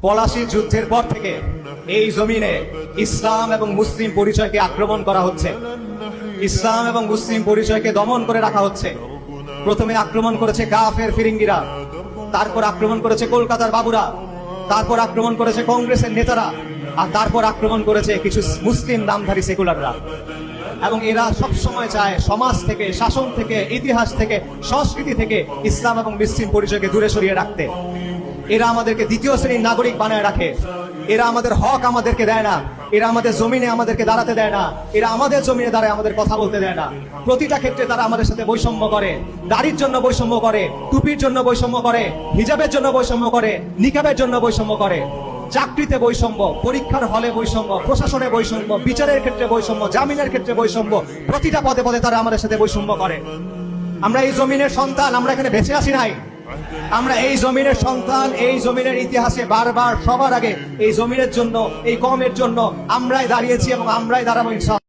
পলাশী যুদ্ধের পর থেকে এই জমিনে ইসলাম এবং মুসলিম পরিচয়কে আক্রমণ করা হচ্ছে, ইসলাম এবং মুসলিম পরিচয়কে দমন করে রাখা হচ্ছে। প্রথমে আক্রমণ করেছে কাফের ফিরিঙ্গিরা, তারপর আক্রমণ করেছে কলকাতার বাবুরা, তারপর আক্রমণ করেছে কংগ্রেসের নেতারা, আর তারপর আক্রমণ করেছে কিছু মুসলিম নামধারী সেকুলাররা। এবং এরা সবসময় চায় সমাজ থেকে, শাসন থেকে, ইতিহাস থেকে, সংস্কৃতি থেকে ইসলাম এবং মুসলিম পরিচয়কে দূরে সরিয়ে রাখতে। এরা আমাদেরকে দ্বিতীয় শ্রেণীর নাগরিক বানায় রাখে, এরা আমাদের হক আমাদেরকে দেয় না, এরা আমাদের জমিনে আমাদেরকে দাঁড়াতে দেয় না, এরা আমাদের জমিনে দাঁড়ায় আমাদের কথা বলতে দেয় না। প্রতিটা ক্ষেত্রে তারা আমাদের সাথে বৈষম্য করে, দাড়ির জন্য বৈষম্য করে, টুপির জন্য বৈষম্য করে, হিজাবের জন্য বৈষম্য করে, নিকাবের জন্য বৈষম্য করে, চাকরিতে বৈষম্য, পরীক্ষার হলে বৈষম্য, প্রশাসনে বৈষম্য, বিচারের ক্ষেত্রে বৈষম্য, জামিনের ক্ষেত্রে বৈষম্য, প্রতিটা পদে পদে তারা আমাদের সাথে বৈষম্য করে। আমরা এই জমিনের সন্তান, আমরা এখানে বেঁচে আসি নাই, আমরা এই জমিনের সন্তান। এই জমিনের ইতিহাসে বারবার সবার আগে এই জমিনের জন্য, এই কওমের জন্য আমরাই দাঁড়িয়েছি এবং আমরাই দাঁড়াবো ইনশাআল্লাহ।